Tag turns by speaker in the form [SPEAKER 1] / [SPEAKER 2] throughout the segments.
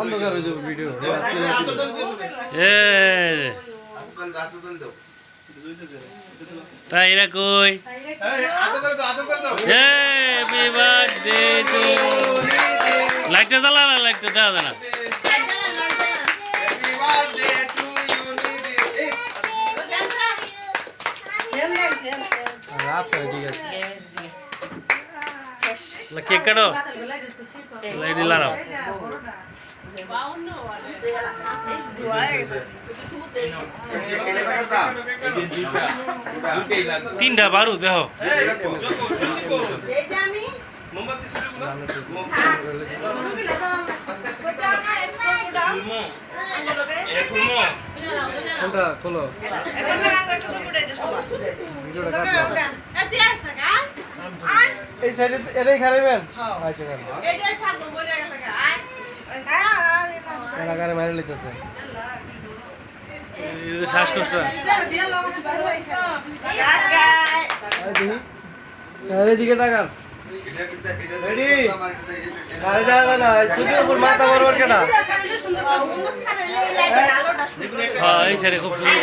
[SPEAKER 1] অন্ধকার হয়ে যাবে ভিডিও।
[SPEAKER 2] তাই এরা কই? Happy birthday to. লাইটটা জ্বালা না, লাইটটা দেওয়া যায় না। কেক কাটো, লাইট লাগাও। তিনটা বারু দেখো।
[SPEAKER 1] খোলো এই সাইডে এটাই খারাইবেন। আচ্ছা এলাকারে মারি লিখতেছে
[SPEAKER 2] শ্বাসকষ্ট।
[SPEAKER 1] এদিকে তাকান। মাথা বরাবর কেটা
[SPEAKER 2] এই সাইডে খুব সুন্দর।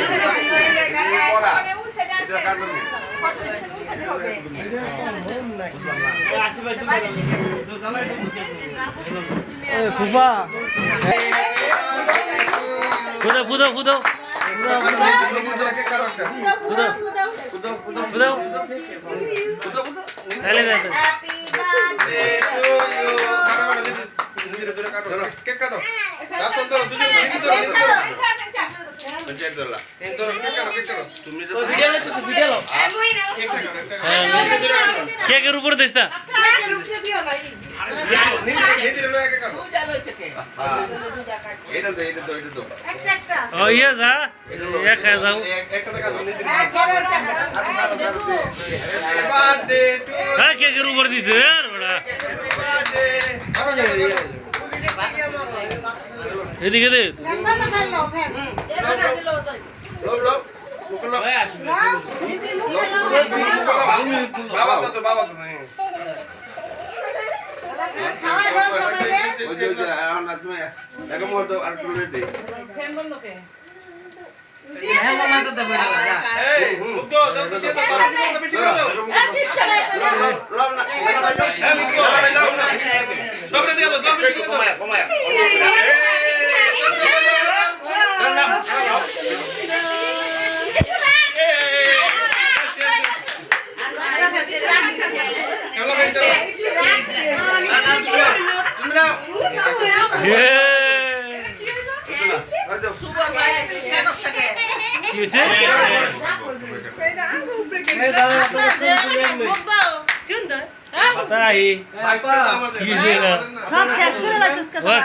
[SPEAKER 1] ফুফা
[SPEAKER 2] ফুদো ফুদো ফুদো ফুদো কেকের উপরে দিস না। ইয়ে যা খাই যাও। হ্যাঁ কেকের উপরে দিছে এদিকে দে।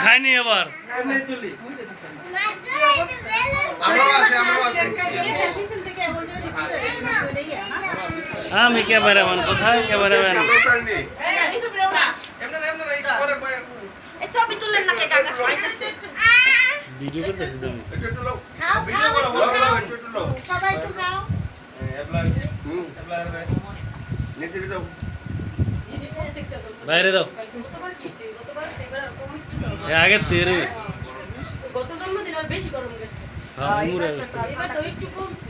[SPEAKER 2] খাইনি আবার আমি ক্যামেরাম্যান। কোথায় ক্যামেরাম্যান? ভিডিও করতেছি তুমি। বাইরে দাও আগে তেরে
[SPEAKER 3] গত জন্মদিন আর বেশি গরম গেছে। এবার তো একটু কমছে।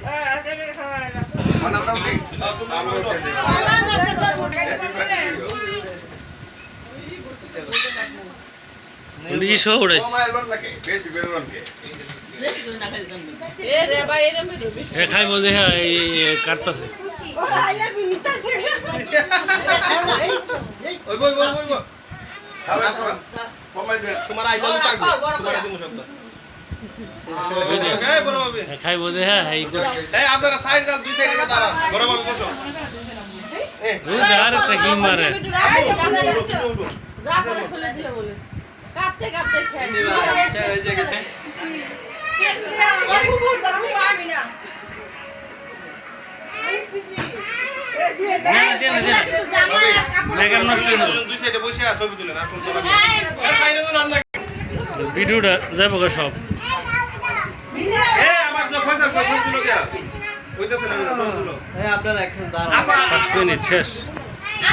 [SPEAKER 2] খাইব যে কাটতেছে। খাইব যে
[SPEAKER 4] আপনারা সাইড যান, দুই সাইডে দাঁড়ান। বড় বাবু বসো।
[SPEAKER 2] আর একটা কি মারে
[SPEAKER 3] কাঁপতে কাঁপতে
[SPEAKER 2] ভিডিওটা যাবো সব।
[SPEAKER 4] আমার হইতেছে না,
[SPEAKER 1] এই আপনারা একটু দাঁড়ান।
[SPEAKER 2] 5 মিনিট শেষ